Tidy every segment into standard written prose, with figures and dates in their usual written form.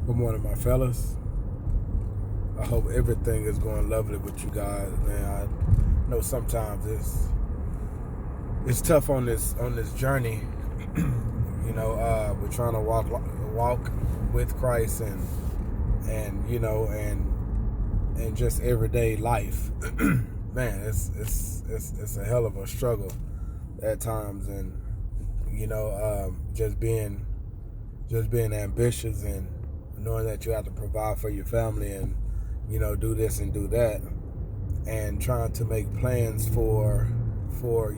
Good morning, my fellas. I hope everything is going lovely with you guys, man. I know sometimes it's tough on this journey. We're trying to walk with Christ and just everyday life. Man, it's a hell of a struggle at times, and just being ambitious and knowing that you have to provide for your family and do this and do that, and trying to make plans for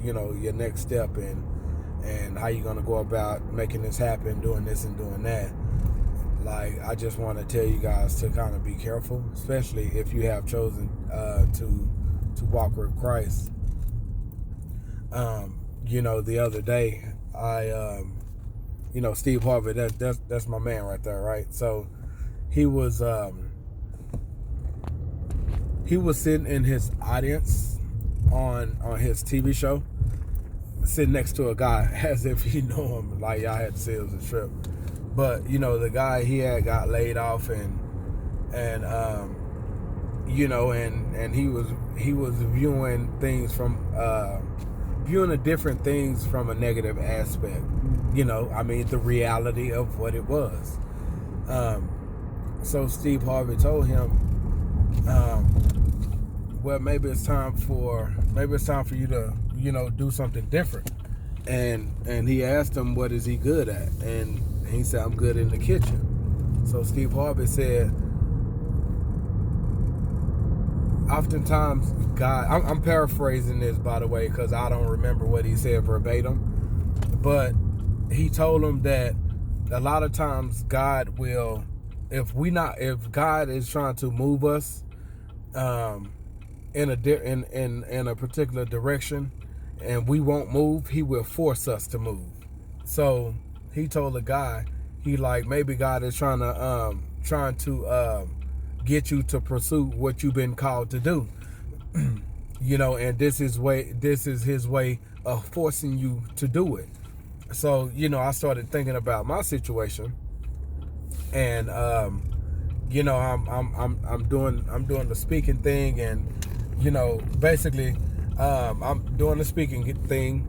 your next step and how you're gonna go about making this happen, doing this and doing that. Like, I just want to tell you guys to kind of be careful, especially if you have chosen to walk with Christ. The other day, Steve Harvey, that's my man right there, right? So he was sitting in his audience on his TV show, sitting next to a guy as if he knew him, like y'all had to say it was a trip. But the guy, he had got laid off and he was viewing things from viewing the different things from a negative aspect. The reality of what it was. So Steve Harvey told him, well, maybe it's time for you to do something different. And he asked him, what is he good at? And he said, I'm good in the kitchen. So Steve Harvey said, oftentimes God, I'm paraphrasing this, by the way, because I don't remember what he said verbatim, but he told him that a lot of times God will, if God is trying to move us in a particular direction and we won't move, he will force us to move. So he told the guy, maybe God is trying to get you to pursue what you've been called to do. And this is his way of forcing you to do it. So I started thinking about my situation, and I'm doing the speaking thing, and basically I'm doing the speaking thing,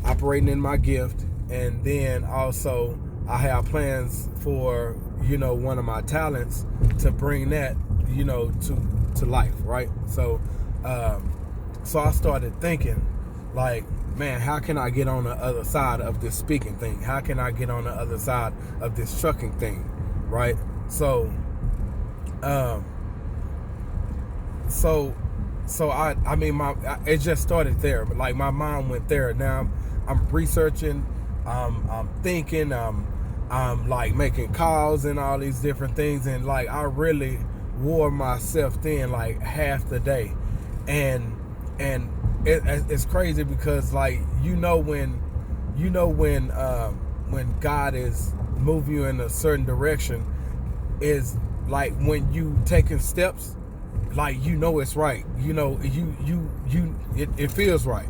operating in my gift, and then also I have plans for one of my talents to bring that to life, right? So I started thinking, like, man, how can I get on the other side of this speaking thing? How can I get on the other side of this trucking thing, right? So it just started there. Like, my mind went there. Now I'm researching, I'm thinking, I'm like making calls and all these different things, and like I really wore myself thin like half the day, and it's crazy because like when God is moving you in a certain direction, is like when you taking steps, like it's right, it feels right,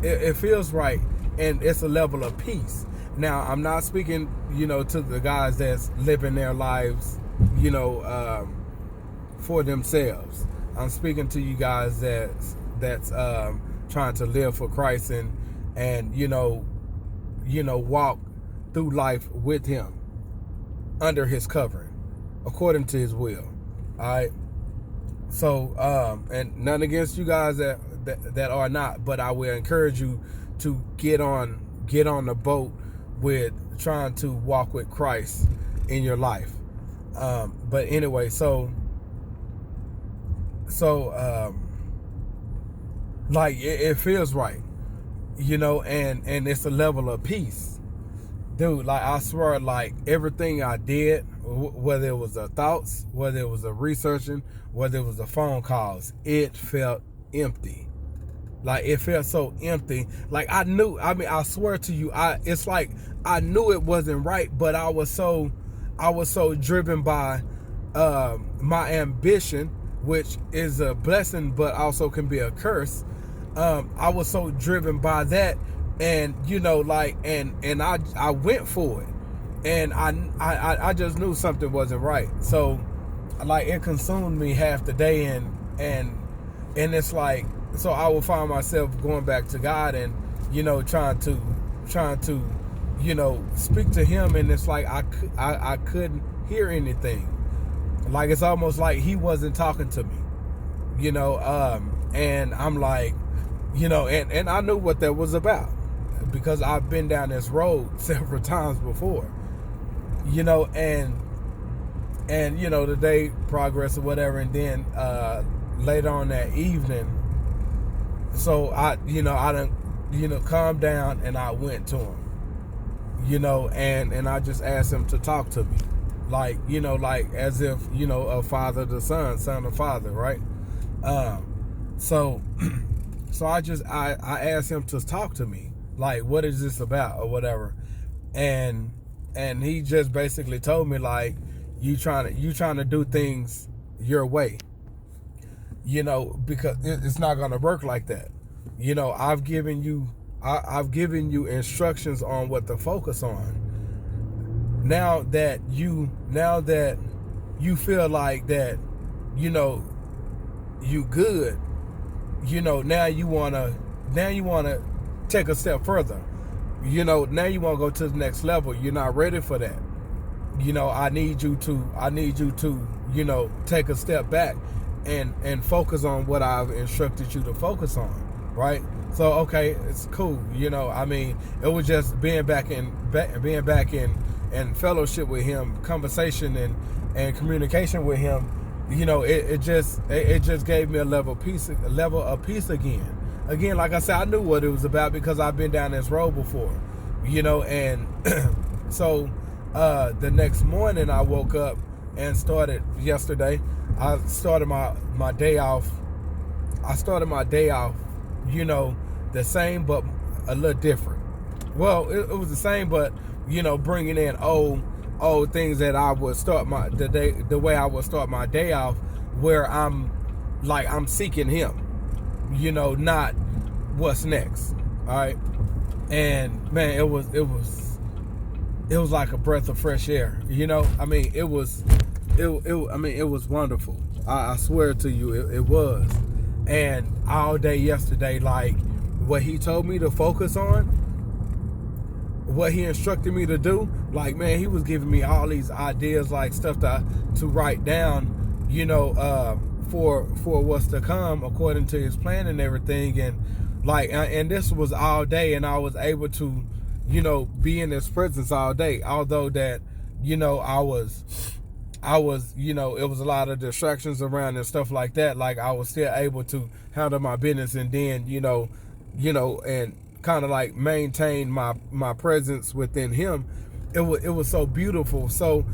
it feels right, and it's a level of peace. Now, I'm not speaking to the guys that's living their lives for themselves. I'm speaking to you guys that's trying to live for Christ and walk through life with him under his covering, according to his will. All right. So and none against you guys that are not, but I will encourage you to get on the boat with trying to walk with Christ in your life. But anyway, so like it feels right, and it's a level of peace, dude. Like, I swear, like everything I did, whether it was the thoughts, whether it was the researching, whether it was the phone calls, it felt empty. Like, it felt so empty. Like, I swear to you, it's like I knew it wasn't right, but I was so driven by my ambition, which is a blessing but also can be a curse. I was so driven by that, and I went for it. and I just knew something wasn't right. So like it consumed me half the day, and it's like, so I would find myself going back to God and trying to speak to him, and it's like I couldn't hear anything. Like it's almost like he wasn't talking to me, and I'm like, and I knew what that was about because I've been down this road several times before, and the day progressed or whatever, and then later on that evening, so I done calmed down, and I went to him, and I just asked him to talk to me, like like as if a father to son to father, right? So so I asked him to talk to me, like, what is this about or whatever, and he just basically told me, like, you trying to do things your way, because it's not gonna work like that. I've given you instructions on what to focus on. Now that you feel like that, you good, now you wanna take a step further. Now you wanna go to the next level. You're not ready for that. I need you to take a step back and focus on what I've instructed you to focus on, right? So okay, it's cool. It was just being back in fellowship with him, conversation and communication with him. It just gave me a level of peace again. Again, like I said, I knew what it was about because I've been down this road before, and so the next morning I woke up and started yesterday. I started my day off. The same but a little different. Well, it was the same, but bringing in old things that I would start the way I would start my day off, where I'm seeking him, not what's next. All right, and man, it was like a breath of fresh air. It was wonderful. I swear to you, it was. And all day yesterday, like what he told me to focus on, what he instructed me to do, like, man, he was giving me all these ideas, like stuff to write down, for what's to come according to his plan and everything. And like, and this was all day, and I was able to, be in his presence all day. Although that, I was, it was a lot of distractions around and stuff like that. Like I was still able to handle my business, and then, and kind of like maintain my presence within him. It was so beautiful. So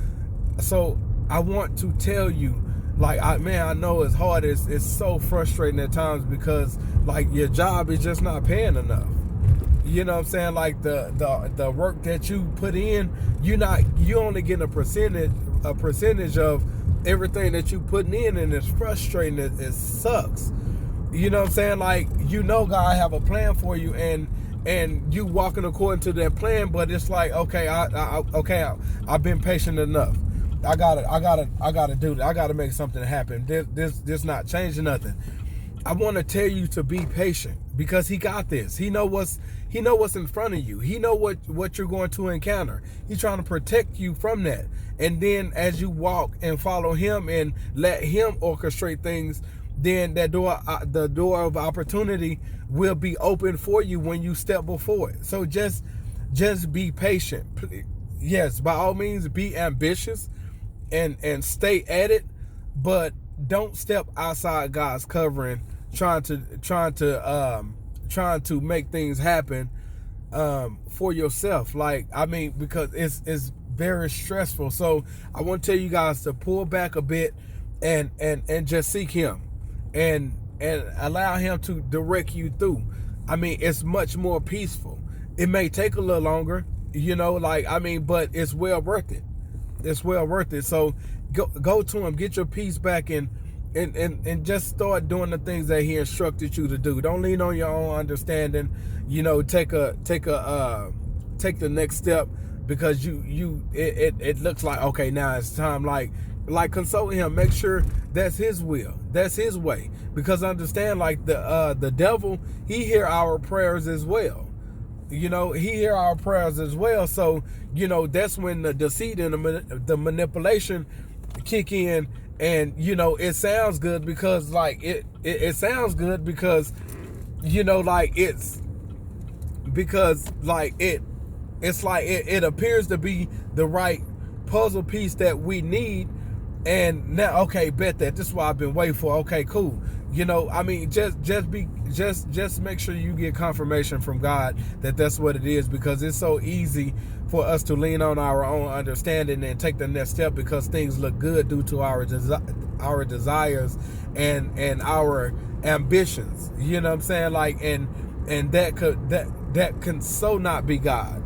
I want to tell you, like, I know it's hard. It's so frustrating at times because like your job is just not paying enough. You know what I'm saying? Like the work that you put in, you only getting a percentage of everything that you putting in, and it's frustrating. It sucks. You know what I'm saying? Like, God have a plan for you, and you walking according to that plan, but it's like, okay, I've been patient enough. I gotta do that. I gotta make something happen. This not changing nothing. I want to tell you to be patient because he got this. He know what's in front of you. He know what you're going to encounter. He's trying to protect you from that. And then as you walk and follow him and let him orchestrate things, then that the door of opportunity will be open for you when you step before it. So just be patient. Yes, by all means, be ambitious and stay at it, but don't step outside God's covering, trying to make things happen for yourself. Like, because it's very stressful. So I want to tell you guys to pull back a bit and just seek him and allow him to direct you through. It's much more peaceful. It may take a little longer, but it's well worth it. It's well worth it. So go to him, get your peace back, and just start doing the things that he instructed you to do. Don't lean on your own understanding. Take the next step. because it looks like, okay, now it's time, like consult him, make sure that's his will, that's his way, because understand, like the devil, he hear our prayers as well. He hear our prayers as well. So that's when the deceit and the manipulation kick in. And it sounds good because like it sounds good because like it's because like it's like it appears to be the right puzzle piece that we need. And now, okay, bet that this is what I've been waiting for. Okay, cool. Just make sure you get confirmation from God that that's what it is, because it's so easy for us to lean on our own understanding and take the next step because things look good due to our desires and our ambitions. You know what I'm saying? Like, and that can so not be God.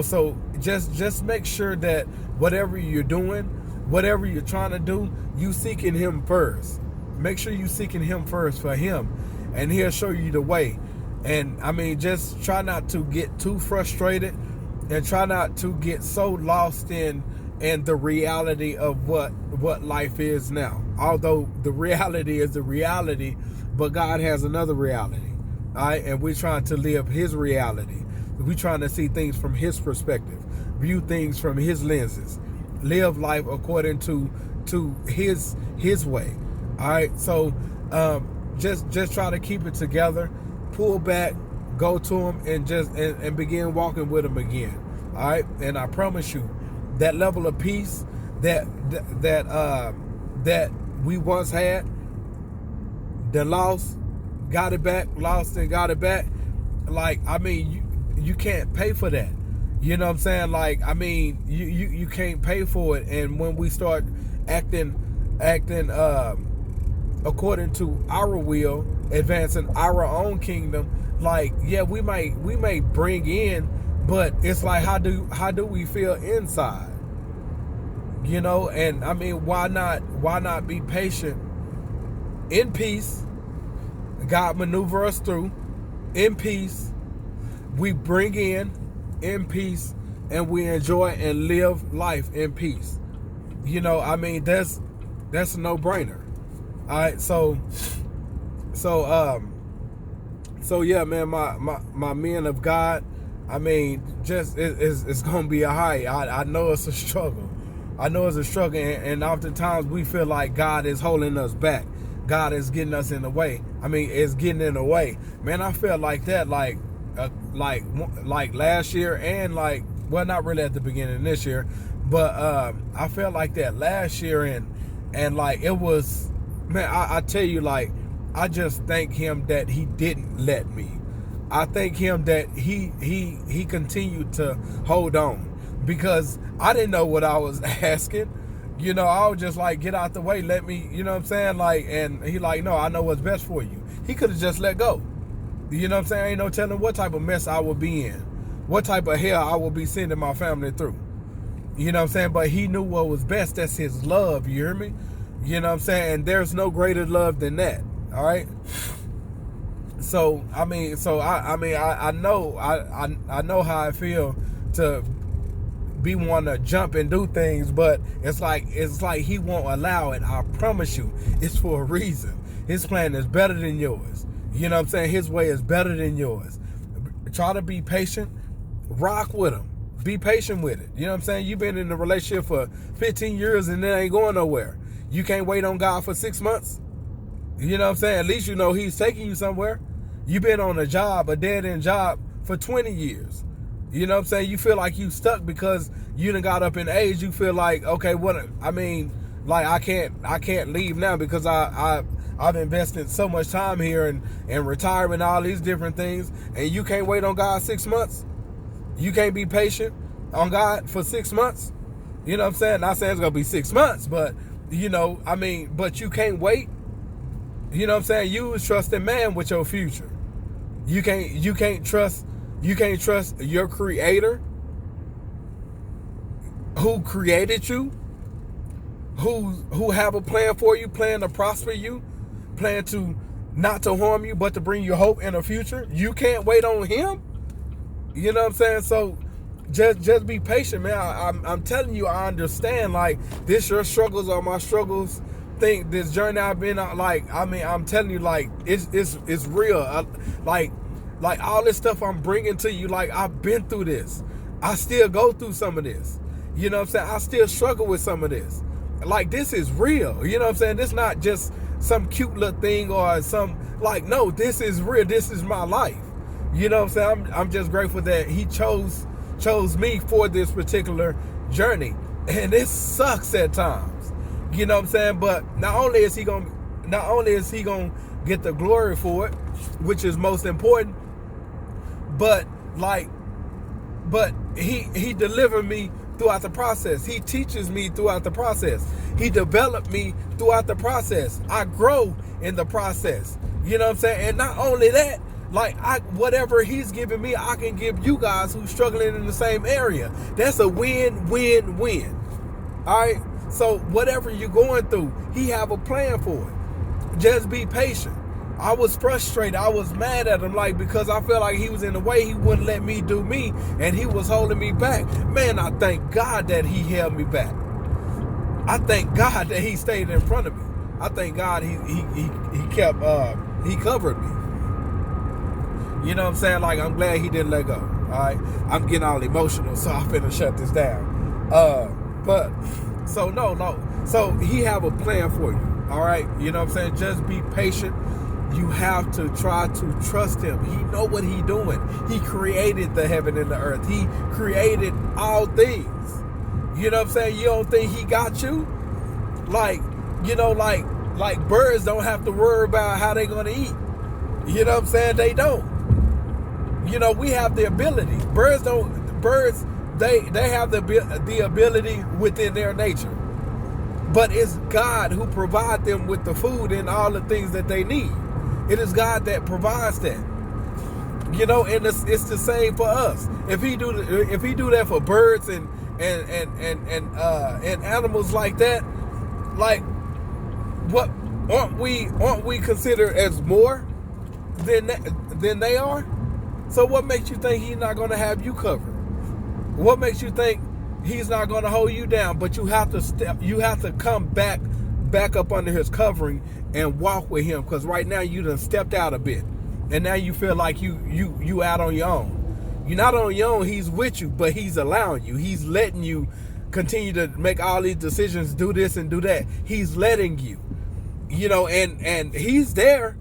So just make sure that whatever you're doing, whatever you're trying to do, you seeking him first. Make sure you seeking him first for him, and he'll show you the way. And just try not to get too frustrated, and try not to get so lost in the reality of what life is now. Although the reality is the reality, but God has another reality. All right, and we're trying to live his reality. We're trying to see things from his perspective, view things from his lenses, live life according to his way. All right, so just try to keep it together, pull back, go to him, and begin walking with him again. All right, and I promise you, that level of peace that we once had, the lost got it back, lost and got it back. Like, you can't pay for that. You know what I'm saying? Like, you can't pay for it. And when we start acting according to our will, advancing our own kingdom, like, yeah, we may bring in, but it's like, how do we feel inside? And why not be patient in peace? God maneuver us through in peace. We bring in peace, and we enjoy and live life in peace. That's a no-brainer. All right, so yeah, man, my men of God, it's gonna be a high. I know it's a struggle. And oftentimes we feel like God is holding us back. God is getting us in the way. It's getting in the way. Man, I felt like that, like last year, and not really at the beginning of this year, but I felt like that last year, and like it was, man, I tell you, like, I just thank him that he didn't let me. I thank him that he continued to hold on, because I didn't know what I was asking. I was just like, get out the way, let me, you know what I'm saying? Like, and he like, no, I know what's best for you. He could have just let go. You know what I'm saying? Ain't no telling what type of mess I will be in, what type of hell I will be sending my family through. You know what I'm saying? But he knew what was best. That's his love. You hear me? You know what I'm saying? And there's no greater love than that. All right. So I know how I feel to be one to jump and do things, but it's like he won't allow it. I promise you, it's for a reason. His plan is better than yours. You know what I'm saying? His way is better than yours. Try to be patient. Rock with him. Be patient with it. You know what I'm saying? You've been in a relationship for 15 years and it ain't going nowhere. You can't wait on God for 6 months. You know what I'm saying? At least he's taking you somewhere. You've been on a dead-end job for 20 years. You know what I'm saying? You feel like you stuck because you done got up in age. You feel like, okay, I can't leave now because I've invested so much time here and retirement, all these different things, and you can't wait on God 6 months. You can't be patient on God for 6 months. You know what I'm saying? Not saying it's gonna be 6 months, but but you can't wait. You know what I'm saying? You was trusting man with your future. You can't trust your creator, who created you, who have a plan for you, plan to prosper you, plan to not to harm you, but to bring you hope in a future. You can't wait on him. You know what I'm saying? So just be patient, man. I'm telling you, I understand. Like, this your struggles are my struggles. Think this journey I've been on, like, I mean, I'm telling you, like, it's real. Like all this stuff I'm bringing to you, like, I've been through this. I still go through some of this. You know what I'm saying? I still struggle with some of this. Like, this is real. You know what I'm saying? This not just some cute little thing or some, like, no, this is real. This is my life. You know what I'm saying? I'm just grateful that he chose me for this particular journey. And it sucks at times. You know what I'm saying? But not only is he gonna get the glory for it, which is most important, but he delivered me throughout the process. He teaches me throughout the process. He developed me throughout the process. I grow in the process. You know what I'm saying? And not only that, like, whatever he's giving me, I can give you guys who's struggling in the same area. That's a win-win-win. All right? So whatever you're going through, he have a plan for it. Just be patient. I was frustrated. I was mad at him, like, because I felt like he was in the way. He wouldn't let me do me, and he was holding me back. Man, I thank God that he held me back. I thank God that he stayed in front of me. I thank God he kept he covered me. You know what I'm saying? Like, I'm glad he didn't let go. All right, I'm getting all emotional, so I'm finna shut this down. But so no. So he have a plan for you. All right, you know what I'm saying? Just be patient. You have to try to trust him. He know what he doing. He created the heaven and the earth. He created all things. You know what I'm saying? You don't think he got you? Like, you know, like birds don't have to worry about how they're gonna eat. You know what I'm saying? They don't. You know, we have the ability. Birds they have the ability within their nature. But it's God who provides them with the food and all the things that they need. It is God that provides that. You know, and it's the same for us. If he do that for birds and animals like that, like, what aren't we considered as more than they are? So what makes you think he's not going to have you covered? What makes you think he's not going to hold you down? But you have to come back up under his covering and walk with him, because right now you done stepped out a bit, and now you feel like you out on your own. You're not on your own. He's with you, but he's allowing you. He's letting you continue to make all these decisions, do this and do that. He's letting you, you know, and he's there.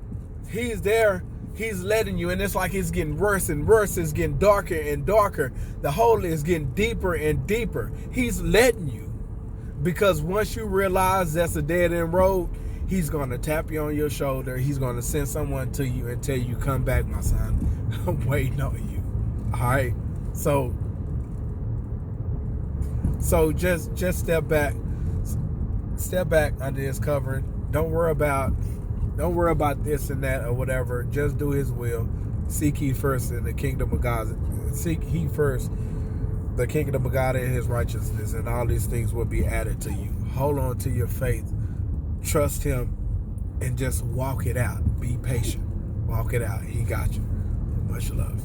He's there. He's letting you, and it's like it's getting worse and worse. It's getting darker and darker. The hole is getting deeper and deeper. He's letting you, because once you realize that's a dead-end road, he's going to tap you on your shoulder. He's going to send someone to you and tell you, come back, my son. I'm waiting on you. All right? So just step back. Step back under his covering. Don't worry about this and that or whatever. Just do his will. Seek ye first in the kingdom of God. Seek ye first the kingdom of God and his righteousness, and all these things will be added to you. Hold on to your faith. Trust him and just walk it out. Be patient. Walk it out. He got you. Much love.